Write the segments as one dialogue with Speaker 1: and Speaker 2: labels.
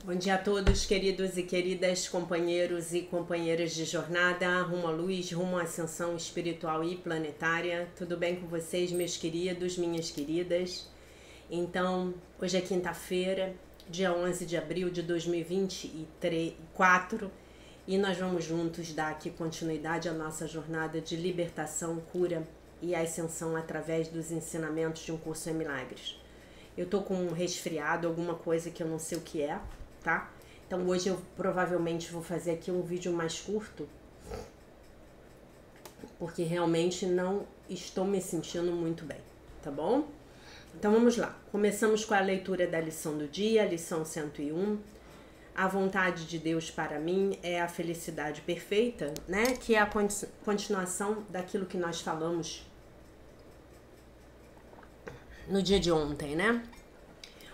Speaker 1: Bom dia a todos, queridos e queridas companheiros e companheiras de jornada, rumo à luz, rumo à ascensão espiritual e planetária. Tudo bem com vocês, meus queridos, minhas queridas? Então, hoje é quinta-feira, dia 11 de abril de 2024, e nós vamos juntos dar aqui continuidade à nossa jornada de libertação, cura e ascensão através dos ensinamentos de Um Curso em Milagres. Eu tô com um resfriado, alguma coisa que eu não sei o que é, tá? Então hoje eu provavelmente vou fazer aqui um vídeo mais curto, porque realmente não estou me sentindo muito bem, tá bom? Então vamos lá. Começamos com a leitura da lição do dia, lição 101. A vontade de Deus para mim é a felicidade perfeita, né? Que é a continuação daquilo que nós falamos no dia de ontem, né?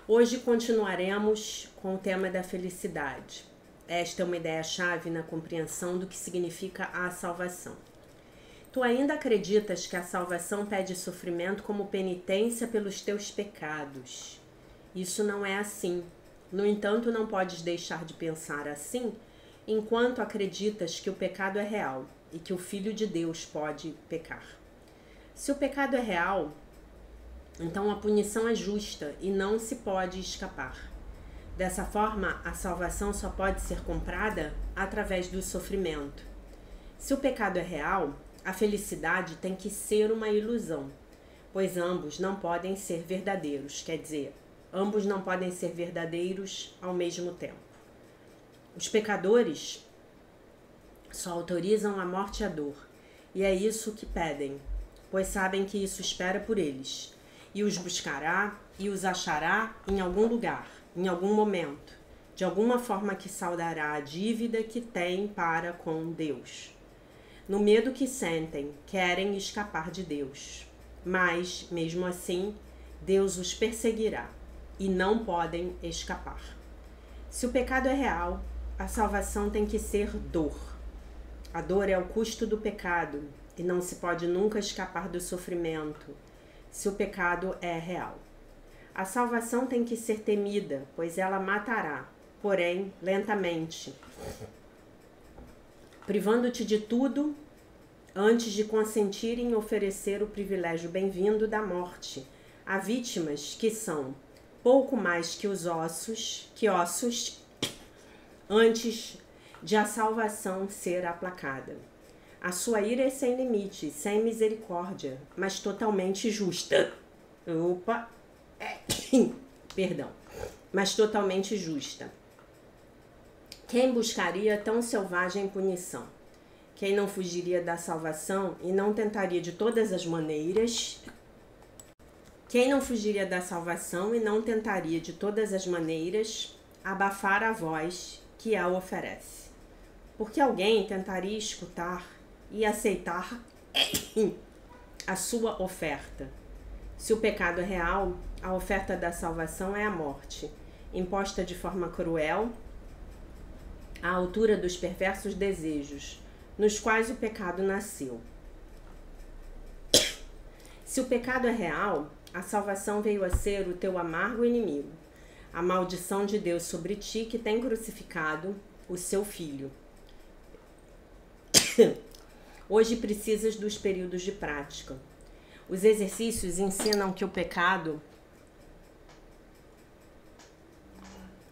Speaker 1: Hoje continuaremos com o tema da felicidade. Esta é uma ideia-chave na compreensão do que significa a salvação. Tu ainda acreditas que a salvação pede sofrimento como penitência pelos teus pecados? Isso não é assim. No entanto, não podes deixar de pensar assim enquanto acreditas que o pecado é real e que o Filho de Deus pode pecar. Se o pecado é real, então a punição é justa e não se pode escapar. Dessa forma, a salvação só pode ser comprada através do sofrimento. Se o pecado é real, a felicidade tem que ser uma ilusão, pois ambos não podem ser verdadeiros, quer dizer, ambos não podem ser verdadeiros ao mesmo tempo. Os pecadores só autorizam a morte e a dor, e é isso que pedem, pois sabem que isso espera por eles. E os buscará e os achará em algum lugar, em algum momento, de alguma forma que saldará a dívida que têm para com Deus. No medo que sentem, querem escapar de Deus, mas, mesmo assim, Deus os perseguirá e não podem escapar. Se o pecado é real, a salvação tem que ser dor. A dor é o custo do pecado e não se pode nunca escapar do sofrimento se o pecado é real. A salvação tem que ser temida, pois ela matará, porém lentamente, privando-te de tudo antes de consentir em oferecer o privilégio bem-vindo da morte a vítimas que são pouco mais que ossos, antes de a salvação ser aplacada. A sua ira é sem limite, sem misericórdia, mas totalmente justa. Perdão. Mas totalmente justa. Quem buscaria tão selvagem punição? Quem não fugiria da salvação e não tentaria de todas as maneiras? Quem não fugiria da salvação e não tentaria de todas as maneiras abafar a voz que a oferece? Porque alguém tentaria escutar e aceitar a sua oferta. Se o pecado é real, a oferta da salvação é a morte, imposta de forma cruel, à altura dos perversos desejos, nos quais o pecado nasceu. Se o pecado é real, a salvação veio a ser o teu amargo inimigo, a maldição de Deus sobre ti que tem crucificado o seu filho. Hoje precisas dos períodos de prática. Os exercícios ensinam que o pecado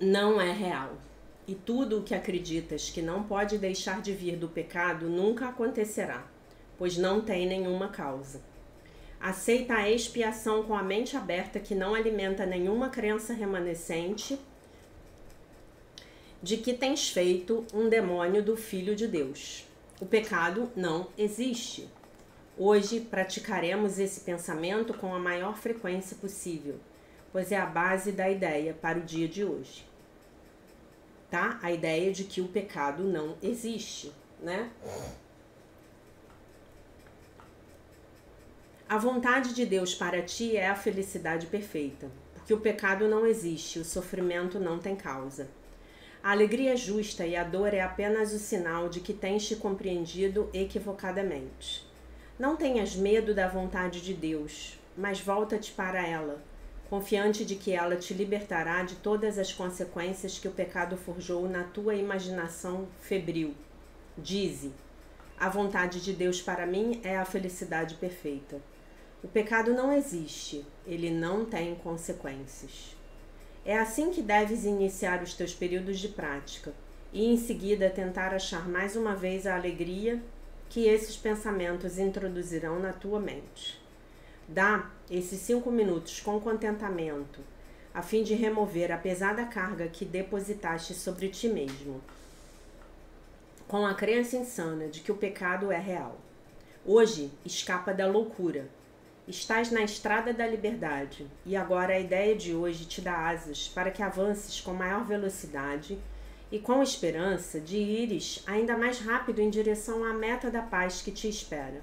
Speaker 1: não é real. E tudo o que acreditas que não pode deixar de vir do pecado nunca acontecerá, pois não tem nenhuma causa. Aceita a expiação com a mente aberta que não alimenta nenhuma crença remanescente de que tens feito um demônio do Filho de Deus. O pecado não existe. Hoje praticaremos esse pensamento com a maior frequência possível, pois é a base da ideia para o dia de hoje. Tá? A ideia de que o pecado não existe, né? A vontade de Deus para ti é a felicidade perfeita, porque o pecado não existe, o sofrimento não tem causa. A alegria é justa e a dor é apenas o sinal de que tens te compreendido equivocadamente. Não tenhas medo da vontade de Deus, mas volta-te para ela, confiante de que ela te libertará de todas as consequências que o pecado forjou na tua imaginação febril. Dize: a vontade de Deus para mim é a felicidade perfeita. O pecado não existe, ele não tem consequências. É assim que deves iniciar os teus períodos de prática e em seguida tentar achar mais uma vez a alegria que esses pensamentos introduzirão na tua mente. Dá esses 5 minutos com contentamento, a fim de remover a pesada carga que depositaste sobre ti mesmo, com a crença insana de que o pecado é real. Hoje, escapa da loucura. Estás na estrada da liberdade, e agora a ideia de hoje te dá asas para que avances com maior velocidade e com esperança de ires ainda mais rápido em direção à meta da paz que te espera.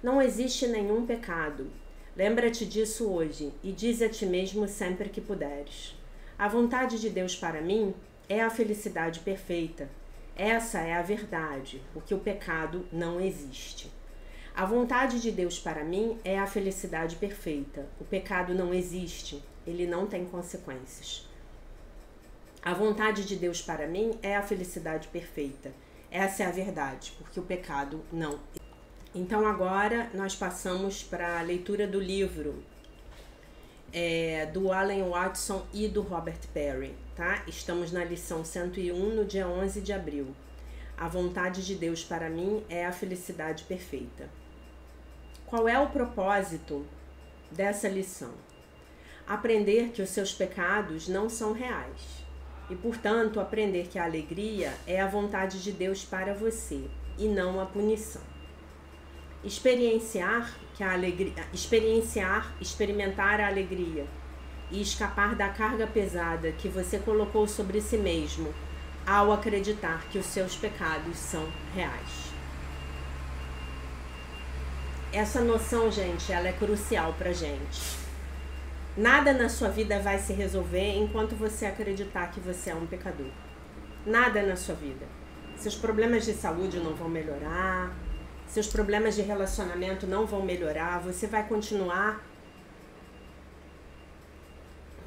Speaker 1: Não existe nenhum pecado. Lembra-te disso hoje e dize a ti mesmo sempre que puderes. A vontade de Deus para mim é a felicidade perfeita. Essa é a verdade, porque o pecado não existe. A vontade de Deus para mim é a felicidade perfeita. O pecado não existe, ele não tem consequências. A vontade de Deus para mim é a felicidade perfeita. Essa é a verdade, porque o pecado não existe. Então agora nós passamos para a leitura do livro do Alan Watson e do Robert Perry, tá? Estamos na lição 101, no dia 11 de abril. A vontade de Deus para mim é a felicidade perfeita. Qual é o propósito dessa lição? Aprender que os seus pecados não são reais e, portanto, aprender que a alegria é a vontade de Deus para você e não a punição. Experimentar a alegria e escapar da carga pesada que você colocou sobre si mesmo ao acreditar que os seus pecados são reais. Essa noção, gente, ela é crucial pra gente. Nada na sua vida vai se resolver enquanto você acreditar que você é um pecador. Nada na sua vida. Seus problemas de saúde não vão melhorar, seus problemas de relacionamento não vão melhorar, você vai continuar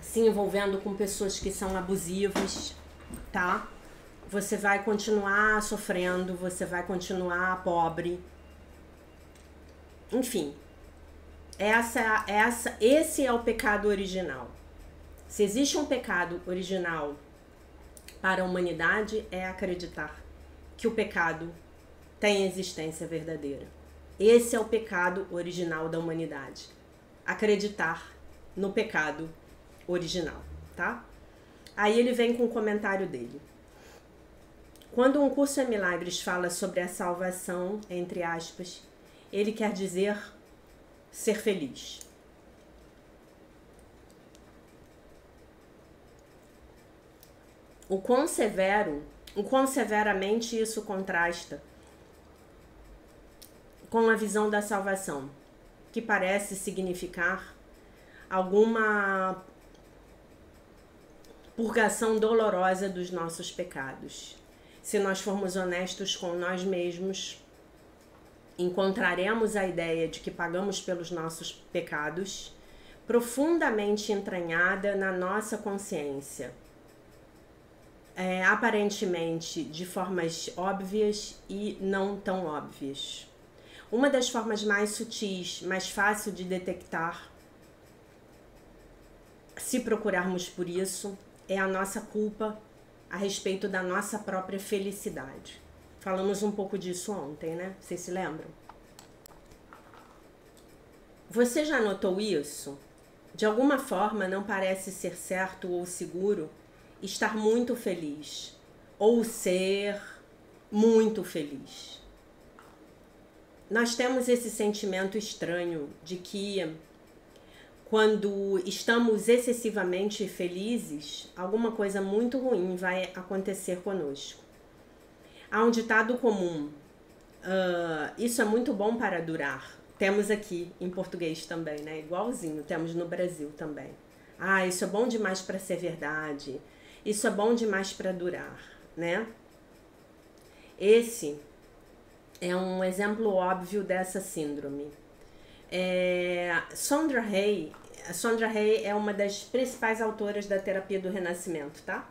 Speaker 1: se envolvendo com pessoas que são abusivas, tá? Você vai continuar sofrendo, você vai continuar pobre. Enfim, esse é o pecado original. Se existe um pecado original para a humanidade, é acreditar que o pecado tem existência verdadeira. Esse é o pecado original da humanidade. Acreditar no pecado original, tá? Aí ele vem com o comentário dele. Quando um curso em milagres fala sobre a salvação, entre aspas, ele quer dizer ser feliz. O quão severamente isso contrasta com a visão da salvação, que parece significar alguma purgação dolorosa dos nossos pecados. Se nós formos honestos com nós mesmos, encontraremos a ideia de que pagamos pelos nossos pecados profundamente entranhada na nossa consciência, aparentemente de formas óbvias e não tão óbvias. Uma das formas mais sutis, mais fácil de detectar, se procurarmos por isso, é a nossa culpa a respeito da nossa própria felicidade. Falamos um pouco disso ontem, né? Vocês se lembram? Você já notou isso? De alguma forma não parece ser certo ou seguro estar muito feliz ou ser muito feliz. Nós temos esse sentimento estranho de que quando estamos excessivamente felizes, alguma coisa muito ruim vai acontecer conosco. Há um ditado comum, isso é muito bom para durar. Temos aqui em português também, né? Igualzinho, temos no Brasil também. Isso é bom demais para ser verdade. Isso é bom demais para durar, né? Esse é um exemplo óbvio dessa síndrome. Sondra Hay, A Sondra Hay é uma das principais autoras da terapia do renascimento, tá?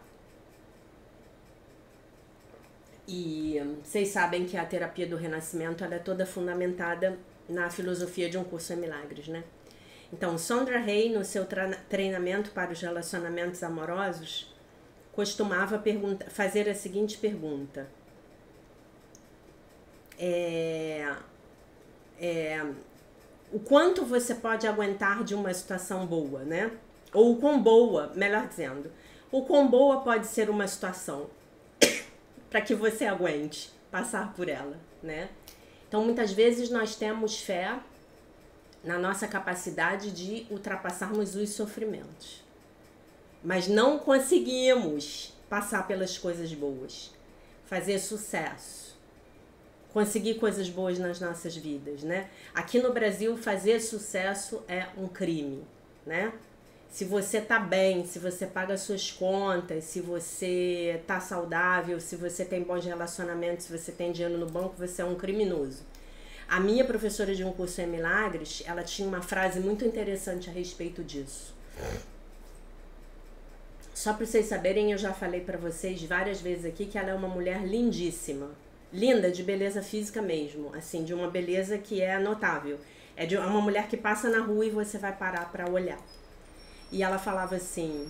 Speaker 1: E vocês sabem que a terapia do renascimento ela é toda fundamentada na filosofia de Um Curso em Milagres, né? Então, Sondra Hay, no seu treinamento para os relacionamentos amorosos, costumava fazer a seguinte pergunta. O quanto você pode aguentar de uma situação boa, né? Ou o quão boa, melhor dizendo, o quão boa pode ser uma situação para que você aguente passar por ela, né? Então, muitas vezes nós temos fé na nossa capacidade de ultrapassarmos os sofrimentos, mas não conseguimos passar pelas coisas boas, fazer sucesso, conseguir coisas boas nas nossas vidas, né? Aqui no Brasil, fazer sucesso é um crime, né? Se você tá bem, se você paga suas contas, se você tá saudável, se você tem bons relacionamentos, se você tem dinheiro no banco, você é um criminoso. A minha professora de Um Curso em Milagres, ela tinha uma frase muito interessante a respeito disso. Só para vocês saberem, eu já falei para vocês várias vezes aqui que ela é uma mulher lindíssima. Linda, de beleza física mesmo, assim, de uma beleza que é notável. É de uma mulher que passa na rua e você vai parar para olhar. E ela falava assim,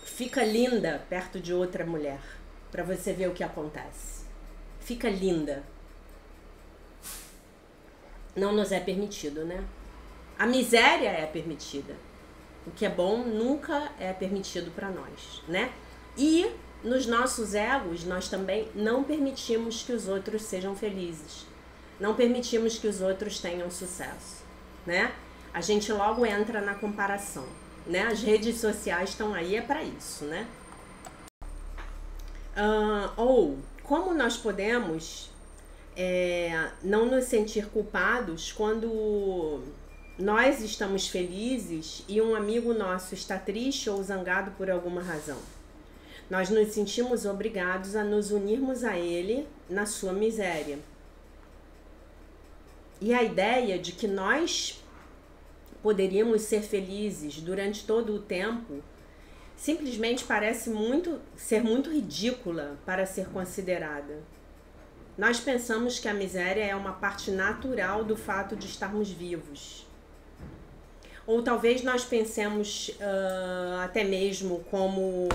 Speaker 1: fica linda perto de outra mulher, para você ver o que acontece. Fica linda. Não nos é permitido, né? A miséria é permitida. O que é bom nunca é permitido para nós, né? E nos nossos egos, nós também não permitimos que os outros sejam felizes. Não permitimos que os outros tenham sucesso, né? A gente logo entra na comparação, né? As redes sociais estão aí, é para isso, né? Ou como nós podemos não nos sentir culpados quando nós estamos felizes e um amigo nosso está triste ou zangado por alguma razão. Nós nos sentimos obrigados a nos unirmos a ele na sua miséria. E a ideia de que nós poderíamos ser felizes durante todo o tempo simplesmente parece ser muito ridícula para ser considerada. Nós pensamos que a miséria é uma parte natural do fato de estarmos vivos. Ou talvez nós pensemos até mesmo como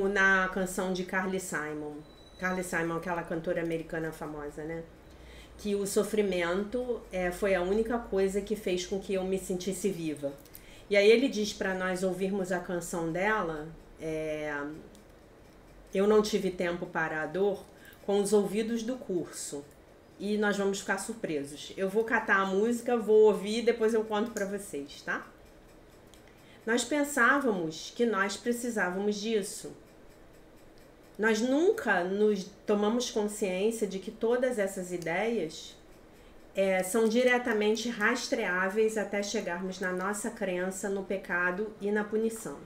Speaker 1: na canção de Carly Simon. Carly Simon, aquela cantora americana famosa, né? Que o sofrimento foi a única coisa que fez com que eu me sentisse viva. E aí ele diz para nós ouvirmos a canção dela, Eu Não Tive Tempo para a Dor, com os ouvidos do curso. E nós vamos ficar surpresos. Eu vou catar a música, vou ouvir e depois eu conto para vocês, tá? Nós pensávamos que nós precisávamos disso. Nós nunca nos tomamos consciência de que todas essas ideias são diretamente rastreáveis até chegarmos na nossa crença no pecado e na punição.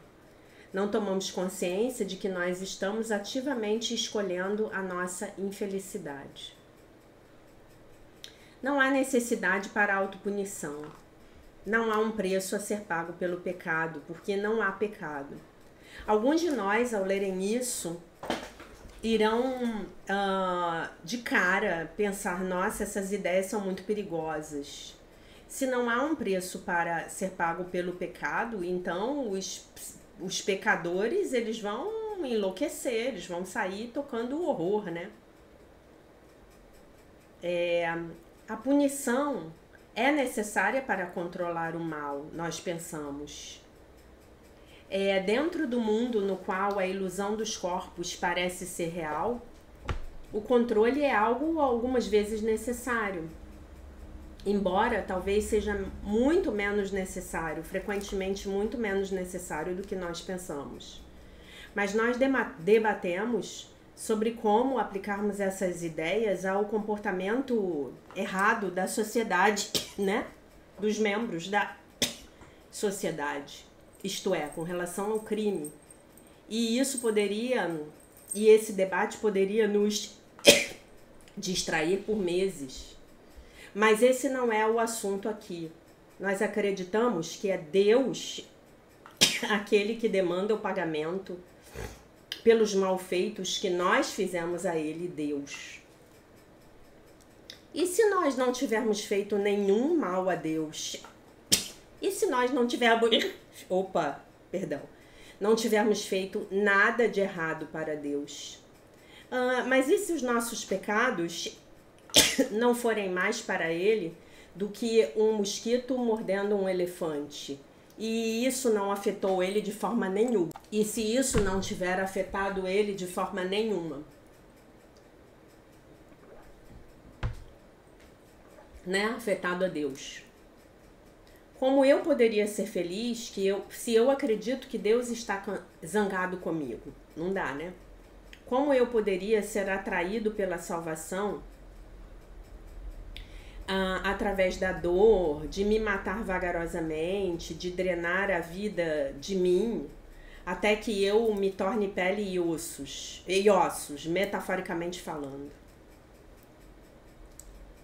Speaker 1: Não tomamos consciência de que nós estamos ativamente escolhendo a nossa infelicidade. Não há necessidade para autopunição. Não há um preço a ser pago pelo pecado, porque não há pecado. Alguns de nós, ao lerem isso, irão de cara pensar, nossa, essas ideias são muito perigosas. Se não há um preço para ser pago pelo pecado, então os pecadores, eles vão enlouquecer, eles vão sair tocando horror, né? A punição é necessária para controlar o mal, nós pensamos. Dentro do mundo no qual a ilusão dos corpos parece ser real, o controle é algo algumas vezes necessário. Embora talvez seja muito menos necessário, frequentemente muito menos necessário do que nós pensamos. Mas nós debatemos sobre como aplicarmos essas ideias ao comportamento errado da sociedade, né? Dos membros da sociedade, isto é, com relação ao crime. E esse debate poderia nos distrair por meses. Mas esse não é o assunto aqui. Nós acreditamos que é Deus aquele que demanda o pagamento pelos malfeitos que nós fizemos a Ele, Deus. E se nós não tivermos feito nenhum mal a Deus? E se nós não tivermos... não tivermos feito nada de errado para Deus? Mas e se os nossos pecados não forem mais para Ele do que um mosquito mordendo um elefante? E isso não afetou Ele de forma nenhuma? E se isso não tiver afetado Ele de forma nenhuma? Né? Afetado a Deus. Como eu poderia ser feliz se eu acredito que Deus está zangado comigo? Não dá, né? Como eu poderia ser atraído pela salvação através da dor, de me matar vagarosamente, de drenar a vida de mim, até que eu me torne pele e ossos, metaforicamente falando?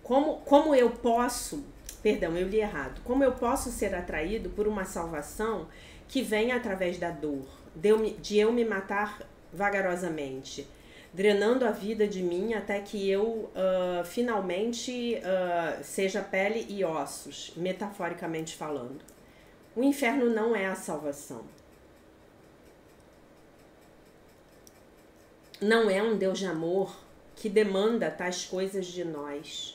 Speaker 1: Como eu posso... Perdão, eu li errado. Como eu posso ser atraído por uma salvação que vem através da dor, de eu me matar vagarosamente, drenando a vida de mim até que eu finalmente seja pele e ossos, metaforicamente falando? O inferno não é a salvação. Não é um Deus de amor que demanda tais coisas de nós.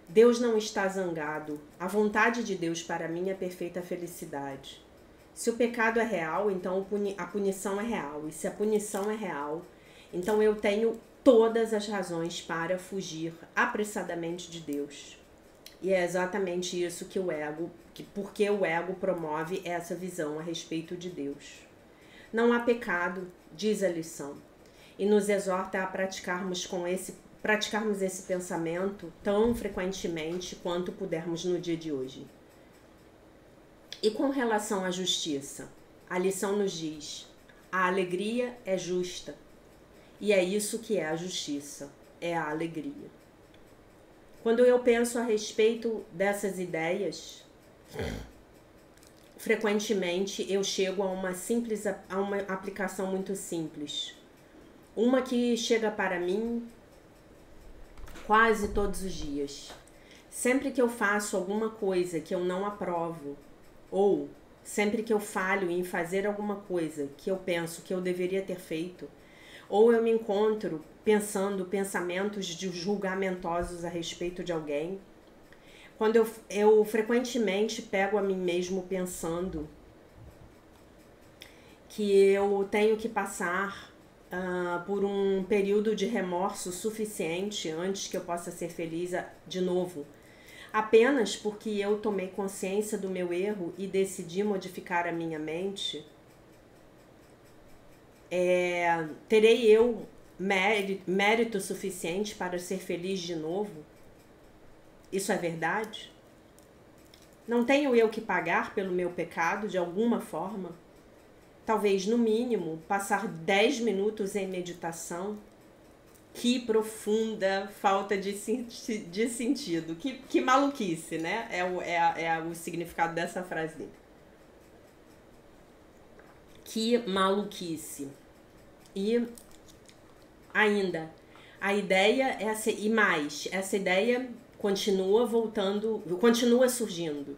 Speaker 1: Deus não está zangado. A vontade de Deus para mim é perfeita felicidade. Se o pecado é real, então a punição é real. E se a punição é real, então eu tenho todas as razões para fugir apressadamente de Deus. E é exatamente isso que porque o ego promove essa visão a respeito de Deus. Não há pecado, diz a lição, e nos exorta a praticarmos esse pensamento tão frequentemente quanto pudermos no dia de hoje. E com relação à justiça, a lição nos diz: a alegria é justa. E é isso que é a justiça, é a alegria. Quando eu penso a respeito dessas ideias, frequentemente eu chego a uma aplicação muito simples. Uma que chega para mim quase todos os dias. Sempre que eu faço alguma coisa que eu não aprovo, ou sempre que eu falho em fazer alguma coisa que eu penso que eu deveria ter feito, ou eu me encontro pensando pensamentos julgamentosos a respeito de alguém, quando eu frequentemente pego a mim mesmo pensando que eu tenho que passar por um período de remorso suficiente antes que eu possa ser feliz de novo, apenas porque eu tomei consciência do meu erro e decidi modificar a minha mente, terei eu mérito suficiente para ser feliz de novo? Isso é verdade? Não tenho eu que pagar pelo meu pecado de alguma forma? Talvez, no mínimo, passar 10 minutos em meditação? Que profunda falta de sentido. Que maluquice, né? É o significado dessa frase. Que maluquice. E ainda, a ideia é essa ideia continua surgindo.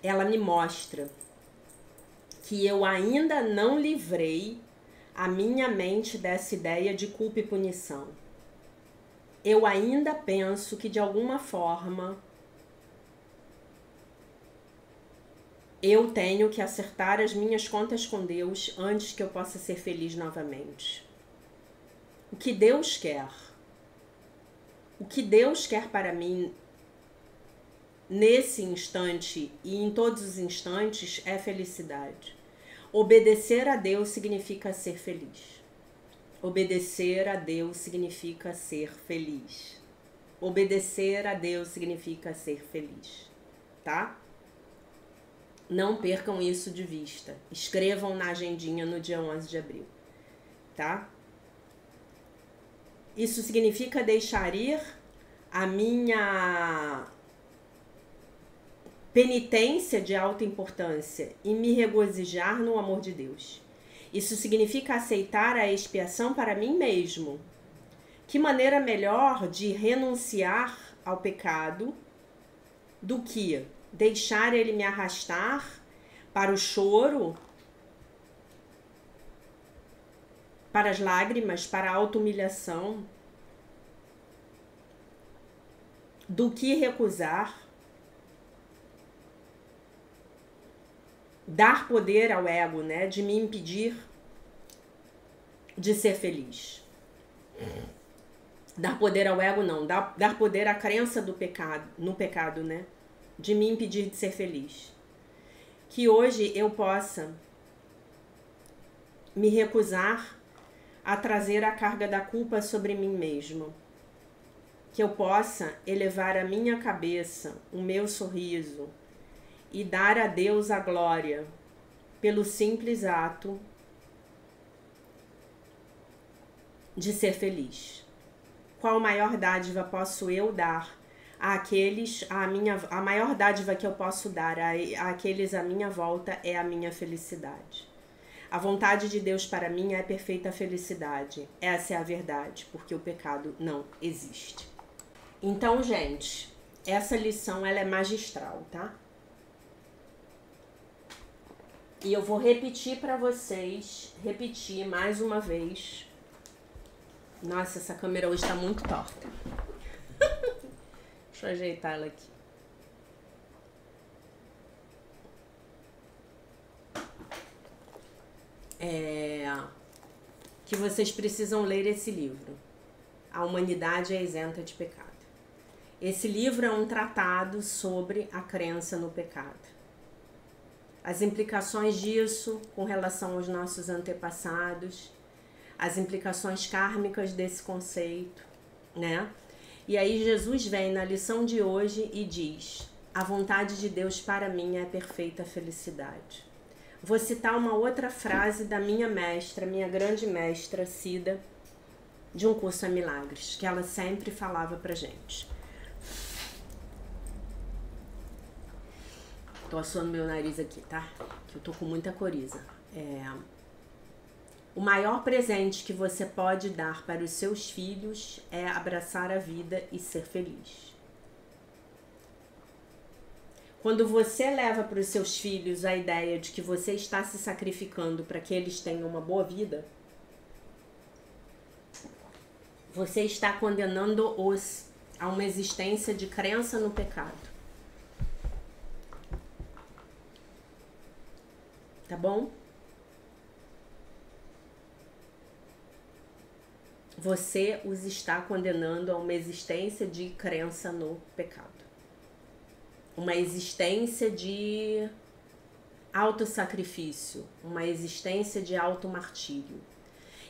Speaker 1: Ela me mostra que eu ainda não livrei a minha mente dessa ideia de culpa e punição. Eu ainda penso que de alguma forma eu tenho que acertar as minhas contas com Deus antes que eu possa ser feliz novamente. O que Deus quer? O que Deus quer para mim nesse instante e em todos os instantes é felicidade. Obedecer a Deus significa ser feliz. Obedecer a Deus significa ser feliz. Obedecer a Deus significa ser feliz, tá? Não percam isso de vista. Escrevam na agendinha no dia 11 de abril, tá? Isso significa deixar ir a minha penitência de alta importância e me regozijar no amor de Deus. Isso significa aceitar a expiação para mim mesmo. Que maneira melhor de renunciar ao pecado do que deixar ele me arrastar para o choro, para as lágrimas, para a auto-humilhação, do que recusar, dar poder ao ego, né, de me impedir de ser feliz. Dar poder ao ego não, dar poder à crença do pecado, no pecado, né, de me impedir de ser feliz. Que hoje eu possa me recusar a trazer a carga da culpa sobre mim mesmo. Que eu possa elevar a minha cabeça, o meu sorriso e dar a Deus a glória pelo simples ato de ser feliz. Qual maior dádiva posso eu dar àqueles, a maior dádiva que eu posso dar àqueles à minha volta é a minha felicidade. A vontade de Deus para mim é a perfeita felicidade. Essa é a verdade, porque o pecado não existe. Então, gente, essa lição ela é magistral, tá? E eu vou repetir para vocês, repetir mais uma vez. Nossa, essa câmera hoje tá muito torta. Deixa eu ajeitar ela aqui. Que vocês precisam ler esse livro. A Humanidade é Isenta de Pecado. Esse livro é um tratado sobre a crença no pecado. As implicações disso com relação aos nossos antepassados, as implicações kármicas desse conceito, né? E aí Jesus vem na lição de hoje e diz: a vontade de Deus para mim é a perfeita felicidade. Vou citar uma outra frase da minha mestra, minha grande mestra Cida, de Um Curso a Milagres, que ela sempre falava pra gente. Tô assoando meu nariz aqui, tá? Que eu tô com muita coriza. O maior presente que você pode dar para os seus filhos é abraçar a vida e ser feliz. Quando você leva para os seus filhos a ideia de que você está se sacrificando para que eles tenham uma boa vida, você está condenando-os a uma existência de crença no pecado. Tá bom? Você os está condenando a uma existência de crença no pecado. Uma existência de autossacrifício, uma existência de automartírio.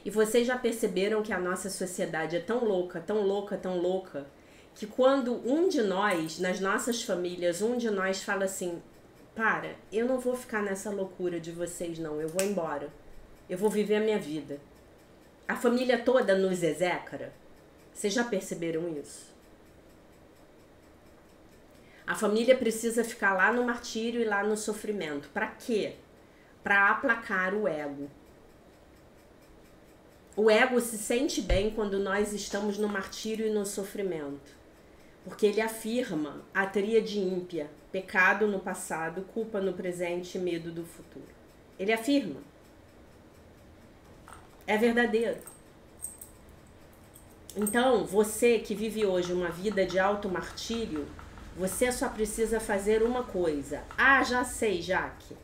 Speaker 1: E vocês já perceberam que a nossa sociedade é tão louca, tão louca, tão louca, que quando um de nós, nas nossas famílias, um de nós fala assim: para, eu não vou ficar nessa loucura de vocês não, eu vou embora, eu vou viver a minha vida. A família toda nos execra. Vocês já perceberam isso? A família precisa ficar lá no martírio e lá no sofrimento. Para quê? Para aplacar o ego. O ego se sente bem quando nós estamos no martírio e no sofrimento. Porque ele afirma a tríade ímpia: pecado no passado, culpa no presente e medo do futuro. Ele afirma. É verdadeiro. Então, você que vive hoje uma vida de automartírio, você só precisa fazer uma coisa. Ah, já sei, Jaque.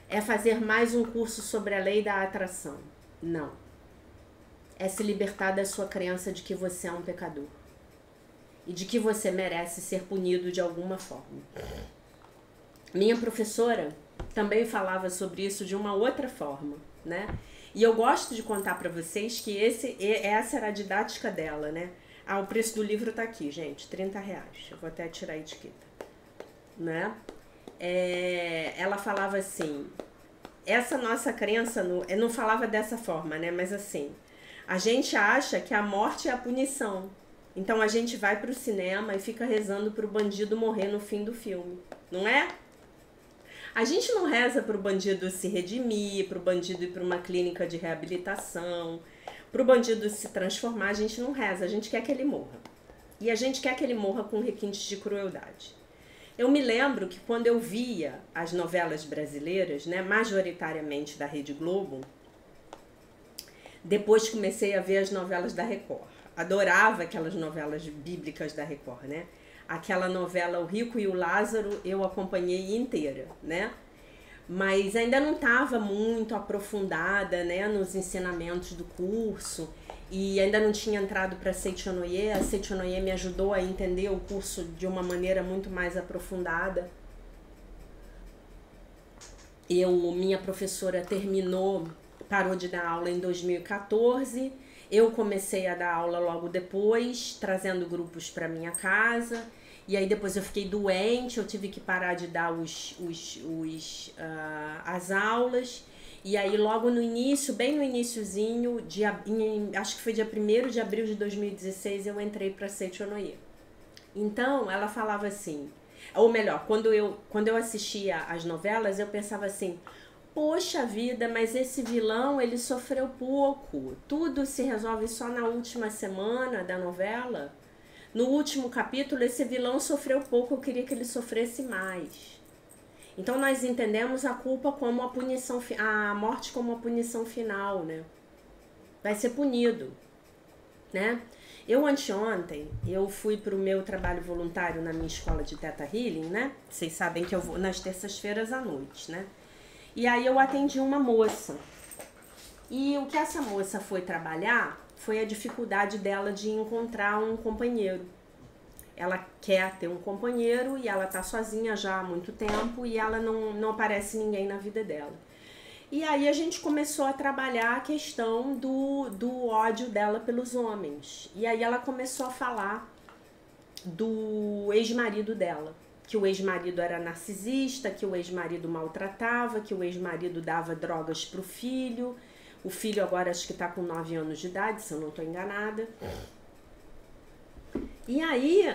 Speaker 1: É fazer mais um curso sobre a lei da atração. Não. É se libertar da sua crença de que você é um pecador. E de que você merece ser punido de alguma forma. Minha professora também falava sobre isso de uma outra forma, né? E eu gosto de contar para vocês que essa era a didática dela, né? Ah, o preço do livro tá aqui, gente, R$30. Eu vou até tirar a etiqueta, né? Ela falava assim, essa nossa crença, não falava dessa forma, né? Mas assim, a gente acha que a morte é a punição. Então a gente vai pro cinema e fica rezando pro bandido morrer no fim do filme, não é? A gente não reza pro bandido se redimir, pro bandido ir pra uma clínica de reabilitação, pro bandido se transformar, a gente não reza, a gente quer que ele morra. E a gente quer que ele morra com requintes de crueldade. Eu me lembro que quando eu via as novelas brasileiras, né, majoritariamente da Rede Globo, depois comecei a ver as novelas da Record. Adorava aquelas novelas bíblicas da Record, né? Aquela novela O Rico e o Lázaro eu acompanhei inteira, né? Mas ainda não estava muito aprofundada, né, nos ensinamentos do curso e ainda não tinha entrado para a Seichonoye. A Seichonoye me ajudou a entender o curso de uma maneira muito mais aprofundada. Minha professora parou de dar aula em 2014. Eu comecei a dar aula logo depois, trazendo grupos para minha casa. E aí depois eu fiquei doente, eu tive que parar de dar as aulas. E aí logo no início, bem no iniciozinho, acho que foi dia 1º de abril de 2016, eu entrei para Seichonoye. Então ela falava assim, ou melhor, quando eu assistia as novelas, eu pensava assim, poxa vida, mas esse vilão, ele sofreu pouco. Tudo se resolve só na última semana da novela. No último capítulo, esse vilão sofreu pouco, eu queria que ele sofresse mais. Então nós entendemos a culpa como a punição, a morte como a punição final, né? Vai ser punido, né? Eu anteontem, eu fui pro meu trabalho voluntário na minha escola de Theta Healing, né? Vocês sabem que eu vou nas terças-feiras à noite, né? E aí eu atendi uma moça. E o que essa moça foi trabalhar foi a dificuldade dela de encontrar um companheiro. Ela quer ter um companheiro e ela tá sozinha já há muito tempo e ela não aparece ninguém na vida dela. E aí a gente começou a trabalhar a questão do ódio dela pelos homens. E aí ela começou a falar do ex-marido dela. Que o ex-marido era narcisista, que o ex-marido maltratava, que o ex-marido dava drogas pro filho. O filho agora acho que tá com 9 anos de idade, se eu não tô enganada. E aí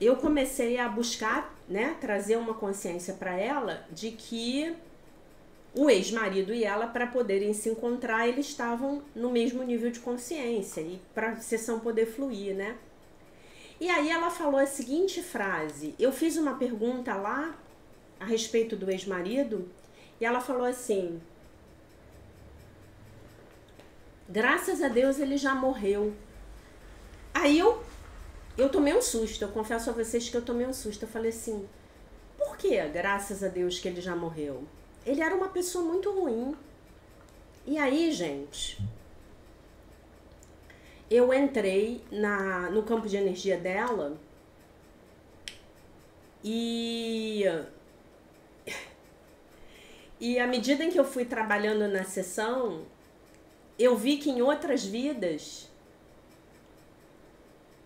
Speaker 1: eu comecei a buscar, né, trazer uma consciência para ela de que o ex-marido e ela, para poderem se encontrar, eles estavam no mesmo nível de consciência e para a sessão poder fluir, né? E aí ela falou a seguinte frase, eu fiz uma pergunta lá a respeito do ex-marido e ela falou assim, graças a Deus ele já morreu. Aí eu tomei um susto, eu confesso a vocês que eu tomei um susto, eu falei assim, por que graças a Deus que ele já morreu? Ele era uma pessoa muito ruim. E aí, gente, eu entrei no campo de energia dela e à medida em que eu fui trabalhando na sessão, eu vi que em outras vidas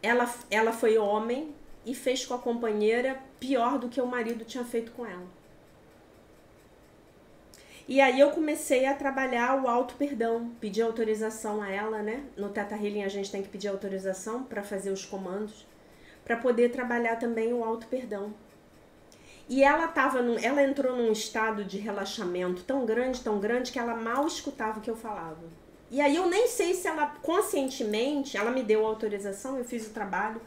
Speaker 1: ela foi homem e fez com a companheira pior do que o marido tinha feito com ela. E aí eu comecei a trabalhar o auto-perdão, pedir autorização a ela, né? No Theta Healing a gente tem que pedir autorização para fazer os comandos, para poder trabalhar também o auto-perdão. E ela entrou num estado de relaxamento tão grande, que ela mal escutava o que eu falava. E aí eu nem sei se ela conscientemente, ela me deu autorização, eu fiz o trabalho,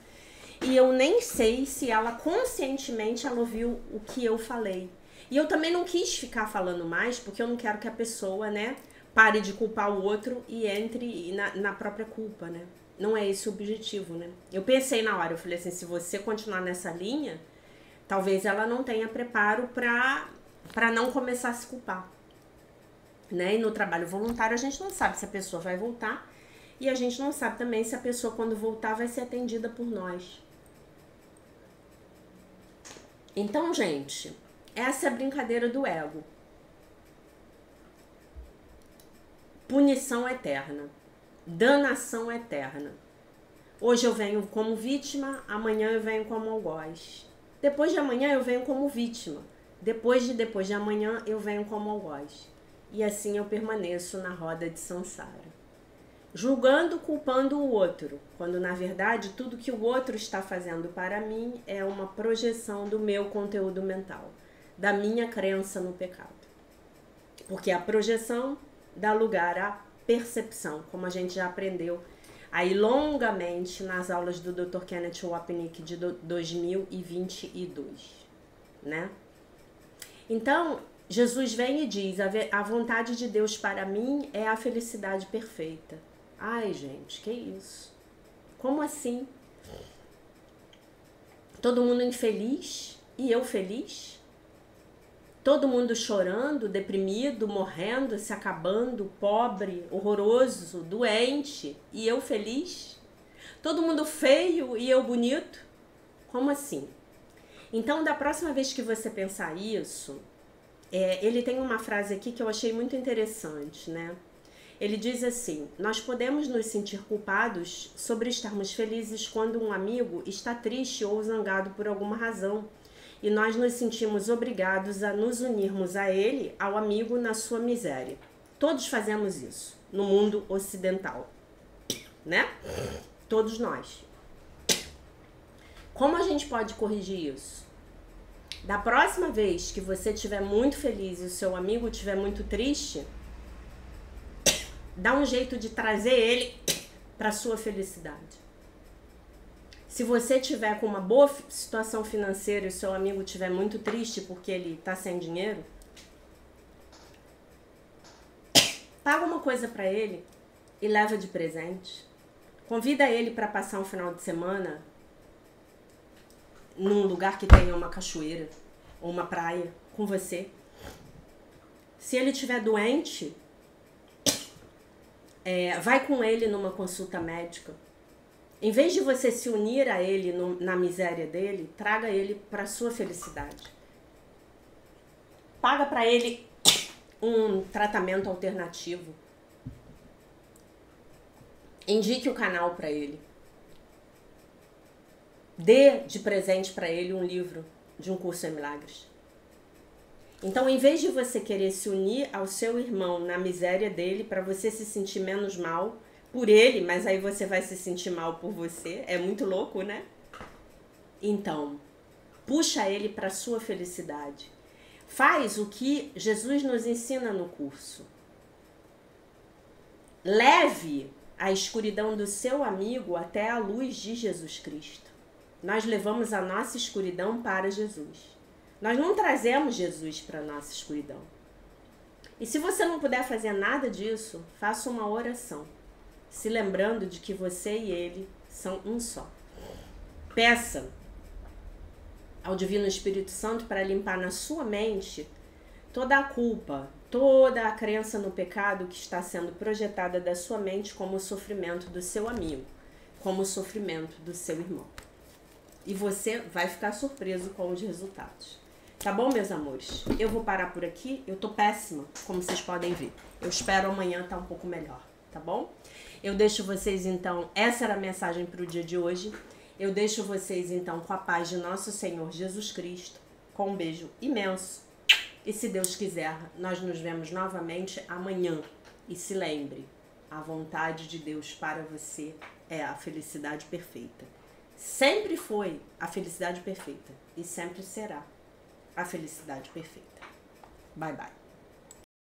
Speaker 1: e eu nem sei se ela conscientemente ela ouviu o que eu falei. E eu também não quis ficar falando mais, porque eu não quero que a pessoa, né, pare de culpar o outro e entre na própria culpa, né? Não é esse o objetivo, né? Eu pensei na hora, eu falei assim, se você continuar nessa linha, talvez ela não tenha preparo pra não começar a se culpar. Né? E no trabalho voluntário a gente não sabe se a pessoa vai voltar e a gente não sabe também se a pessoa quando voltar vai ser atendida por nós. Então, gente, essa é a brincadeira do ego. Punição eterna. Danação eterna. Hoje eu venho como vítima, amanhã eu venho como algoz. Depois de amanhã eu venho como vítima. Depois de amanhã eu venho como algoz. E assim eu permaneço na roda de samsara. Julgando, culpando o outro, quando na verdade tudo que o outro está fazendo para mim é uma projeção do meu conteúdo mental, da minha crença no pecado. Porque a projeção dá lugar à percepção, como a gente já aprendeu aí longamente nas aulas do Dr. Kenneth Wapnick de 2022, né? Então, Jesus vem e diz, a vontade de Deus para mim é a felicidade perfeita. Ai, gente, que isso? Como assim? Todo mundo infeliz e eu feliz? Todo mundo chorando, deprimido, morrendo, se acabando, pobre, horroroso, doente e eu feliz? Todo mundo feio e eu bonito? Como assim? Então, da próxima vez que você pensar isso, ele tem uma frase aqui que eu achei muito interessante, né? Ele diz assim: nós podemos nos sentir culpados sobre estarmos felizes quando um amigo está triste ou zangado por alguma razão. E nós nos sentimos obrigados a nos unirmos a ele, ao amigo, na sua miséria. Todos fazemos isso no mundo ocidental, né? Todos nós. Como a gente pode corrigir isso? Da próxima vez que você estiver muito feliz e o seu amigo estiver muito triste, dá um jeito de trazer ele para sua felicidade. Se você tiver com uma boa situação financeira e o seu amigo estiver muito triste porque ele está sem dinheiro, paga uma coisa para ele e leva de presente. Convida ele para passar um final de semana num lugar que tenha uma cachoeira ou uma praia com você. Se ele estiver doente, vai com ele numa consulta médica. Em vez de você se unir a ele na miséria dele, traga ele para sua felicidade. Paga para ele um tratamento alternativo. Indique o canal para ele. Dê de presente para ele um livro de um curso em milagres. Então, em vez de você querer se unir ao seu irmão na miséria dele para você se sentir menos mal por ele, mas aí você vai se sentir mal por você, é muito louco, né? Então, puxa ele para sua felicidade. Faz o que Jesus nos ensina no curso. Leve a escuridão do seu amigo até a luz de Jesus Cristo. Nós levamos a nossa escuridão para Jesus. Nós não trazemos Jesus para a nossa escuridão. E se você não puder fazer nada disso, faça uma oração, se lembrando de que você e ele são um só. Peça ao Divino Espírito Santo para limpar na sua mente toda a culpa, toda a crença no pecado que está sendo projetada da sua mente como o sofrimento do seu amigo, como o sofrimento do seu irmão. E você vai ficar surpreso com os resultados. Tá bom, meus amores? Eu vou parar por aqui. Eu tô péssima, como vocês podem ver. Eu espero amanhã estar um pouco melhor, tá bom? Eu deixo vocês, então, essa era a mensagem para o dia de hoje. Eu deixo vocês, então, com a paz de nosso Senhor Jesus Cristo, com um beijo imenso. E se Deus quiser, nós nos vemos novamente amanhã. E se lembre, a vontade de Deus para você é a felicidade perfeita. Sempre foi a felicidade perfeita e sempre será a felicidade perfeita. Bye, bye.